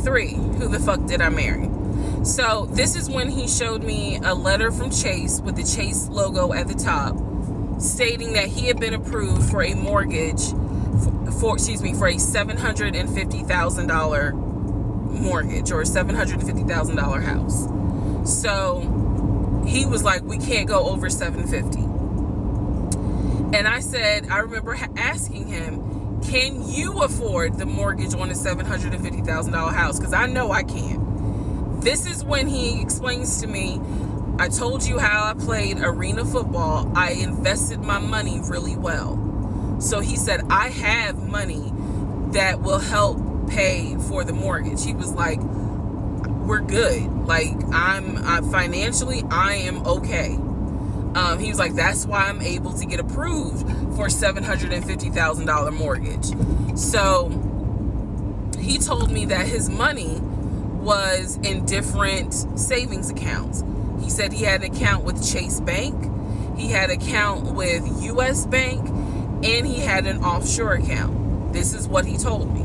3, who the fuck did I marry? So this is when he showed me a letter from Chase with the Chase logo at the top, stating that he had been approved for a mortgage for a $750,000 mortgage, or a $750,000 house. So he was like, we can't go over 750. And I said, I remember asking him, can you afford the mortgage on a $750,000 house? Because I know I can't. This is when he explains to me, I told you how I played arena football. I invested my money really well. So he said, I have money that will help pay for the mortgage. He was like, we're good. Like, I'm financially, I am okay. He was like, that's why I'm able to get approved for $750,000 mortgage. So he told me that his money was in different savings accounts. He said he had an account with Chase Bank, he had an account with US Bank, and he had an offshore account. This is what he told me.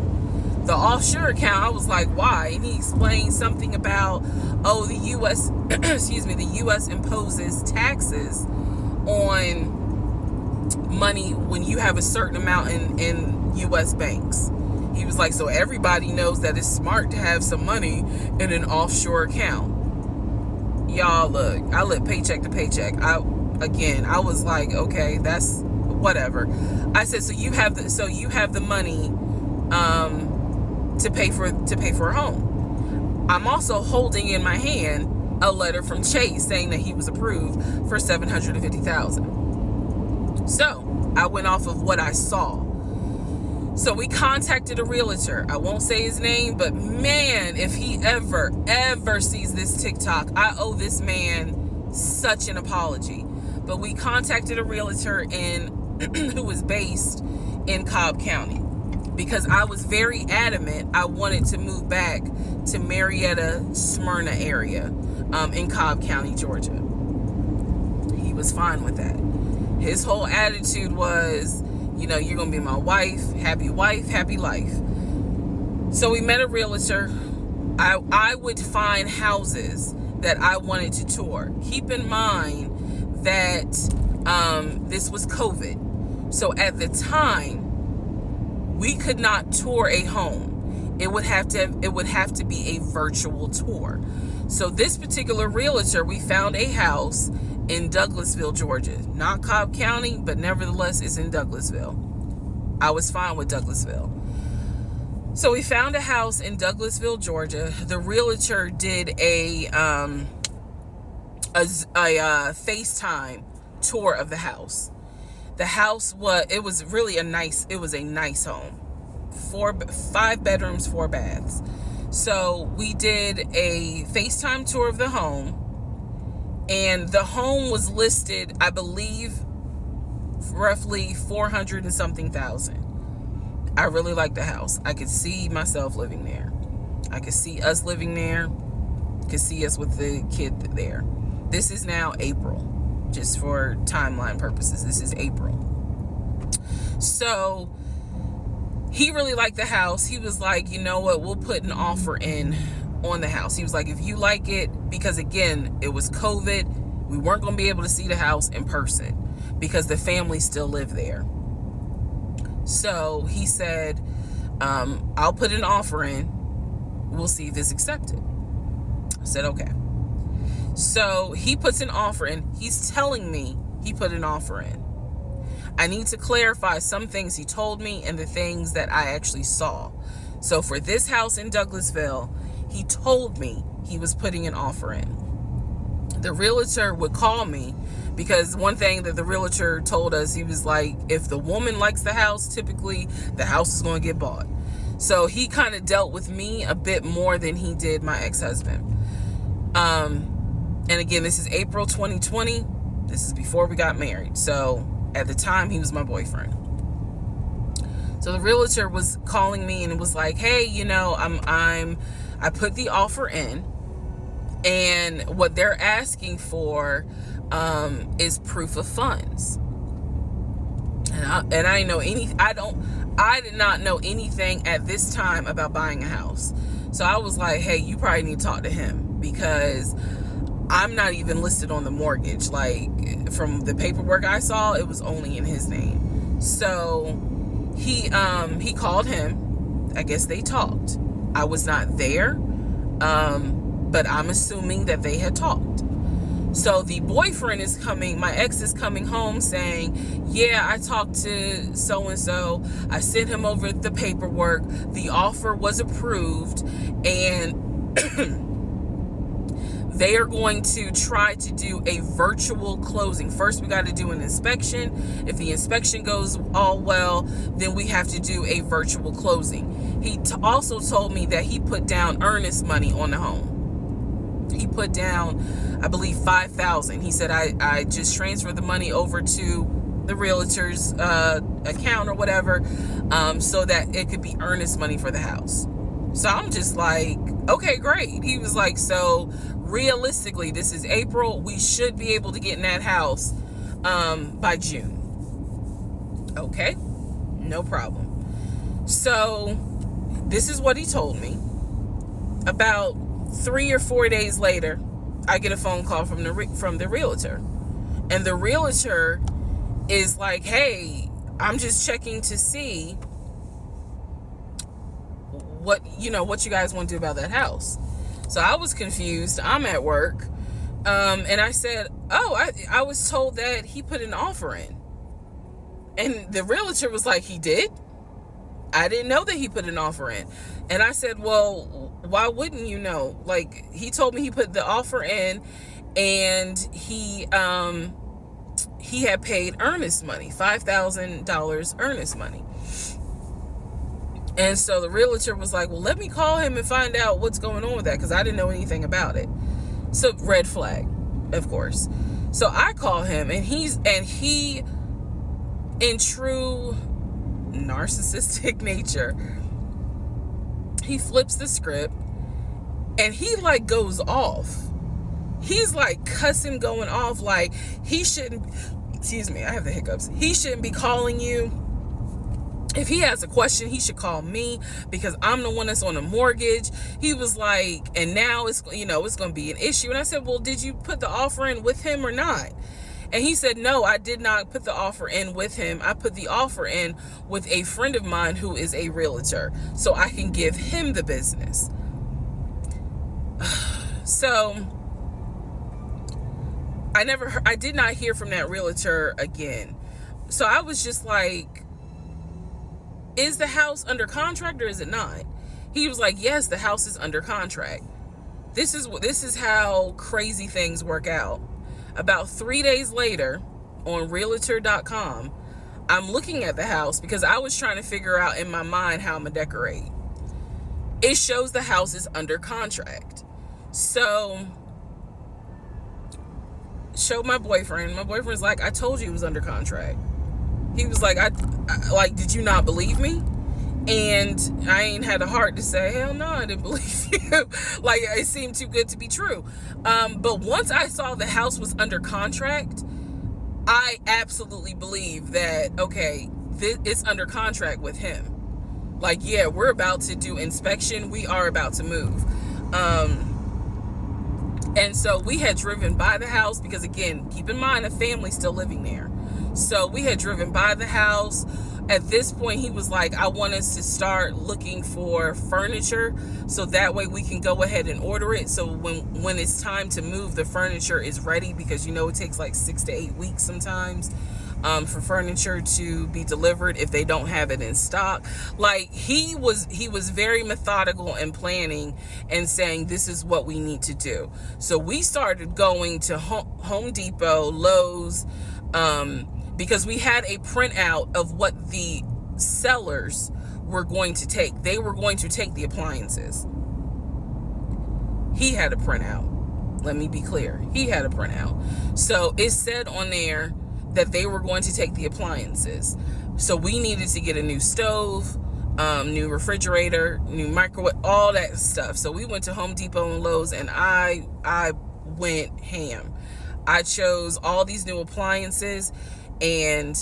The offshore account, I was like, why? And he explained something about, oh, the U.S., the U.S. imposes taxes on money when you have a certain amount in U.S. banks. He was like, so everybody knows that it's smart to have some money in an offshore account. Y'all, look, I live paycheck to paycheck. I was like, okay, that's whatever. I said, so you have the money to pay for a home. I'm also holding in my hand a letter from Chase saying that he was approved for $750,000. So I went off of what I saw. So we contacted a realtor. I won't say his name, but man, if he ever sees this TikTok, I owe this man such an apology. But we contacted a realtor who was based in Cobb County, because I was very adamant I wanted to move back to Marietta, Smyrna area in Cobb County, Georgia. He was fine with that. His whole attitude was, you're going to be my wife, happy life. So we met a realtor. I would find houses that I wanted to tour. Keep in mind that this was COVID. So at the time, we could not tour a home. It would have to be a virtual tour. So this particular realtor, we found a house in Douglasville, Georgia. Not Cobb County, but nevertheless, it's in Douglasville. I was fine with Douglasville. So we found a house in Douglasville, Georgia. The realtor did a FaceTime tour of the house. The house was a nice home. 5 bedrooms, 4 baths. So we did a FaceTime tour of the home, and the home was listed, I believe, roughly 400 and something thousand. I really liked the house. I could see myself living there. I could see us living there. Could see us with the kid there. This is now April, just for timeline purposes. This is April. So he really liked the house. He was like, you know what, we'll put an offer in on the house. He was like, if you like it, because again, it was COVID, we weren't going to be able to see the house in person because the family still lived there. So he said, I'll put an offer in. We'll see if it's accepted. I said, okay. So he puts an offer in. He's telling me he put an offer in. I need to clarify some things he told me and the things that I actually saw. So for this house in Douglasville, he told me he was putting an offer in. The realtor would call me, because one thing that the realtor told us, he was like, if the woman likes the house, typically the house is going to get bought. So he kind of dealt with me a bit more than he did my ex-husband. And again, this is April 2020. This is before we got married. So at the time, he was my boyfriend. So the realtor was calling me and was like, hey, I put the offer in, and what they're asking for is proof of funds. And I did not know anything at this time about buying a house. So I was like, hey, you probably need to talk to him, because I'm not even listed on the mortgage. Like, from the paperwork I saw, it was only in his name. So he called him. I guess they talked. I was not there, but I'm assuming that they had talked. So the boyfriend is coming, my ex is coming home saying, yeah, I talked to so-and-so. I sent him over the paperwork. The offer was approved, and they are going to try to do a virtual closing. First, we got to do an inspection. If the inspection goes all well, then we have to do a virtual closing. He also told me that he put down earnest money on the home. He put down, I believe, $5,000. He said, I just transferred the money over to the realtor's account or whatever, so that it could be earnest money for the house. So I'm just like, okay, great. He was like, so realistically, this is April. We should be able to get in that house by June. Okay, no problem. So this is what he told me. About 3 or 4 days later, I get a phone call from the realtor, and the realtor is like, hey, I'm just checking to see what you guys want to do about that house. So I was confused. I'm at work, and I said, oh, I was told that he put an offer in. And the realtor was like, he did? I didn't know that he put an offer in. And I said, well, why wouldn't you know? Like, he told me he put the offer in, and he had paid earnest money, $5,000 earnest money. And so the realtor was like, well, let me call him and find out what's going on with that, because I didn't know anything about it. So red flag, of course. So I call him, and he in true narcissistic nature, he flips the script, and he like goes off. He's like cussing, going off, like he shouldn't, excuse me, I have the hiccups. He shouldn't be calling you. If he has a question, he should call me, because I'm the one that's on the mortgage. He was like, and now it's going to be an issue. And I said, well, did you put the offer in with him or not? And he said, no, I did not put the offer in with him. I put the offer in with a friend of mine who is a realtor, so I can give him the business. So I did not hear from that realtor again. So I was just like, is the house under contract or is it not? He was like, yes, the house is under contract. This is how crazy things work out. About 3 days later, on realtor.com, I'm looking at the house because I was trying to figure out in my mind how I'm gonna decorate. It shows the house is under contract. So, showed my boyfriend. My boyfriend's like, I told you it was under contract. He was like, I did you not believe me? And I ain't had a heart to say, hell no, I didn't believe you. Like, it seemed too good to be true. But once I saw the house was under contract, I absolutely believe that, okay, it's under contract with him. Like, yeah, we're about to do inspection. We are about to move. And so we had driven by the house because, again, keep in mind, a family's still living there. So we had driven by the house. At this point, he was like, I want us to start looking for furniture so that way we can go ahead and order it. So when it's time to move, the furniture is ready, because it takes like 6 to 8 weeks sometimes for furniture to be delivered if they don't have it in stock. Like, he was very methodical and planning and saying, this is what we need to do. So we started going to Home Depot, Lowe's, because we had a printout of what the sellers were going to take. They were going to take the appliances. He had a printout. Let me be clear. He had a printout. So it said on there that they were going to take the appliances. So we needed to get a new stove, new refrigerator, new microwave, all that stuff. So we went to Home Depot and Lowe's, and I went ham. I chose all these new appliances. And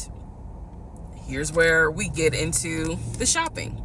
here's where we get into the shopping.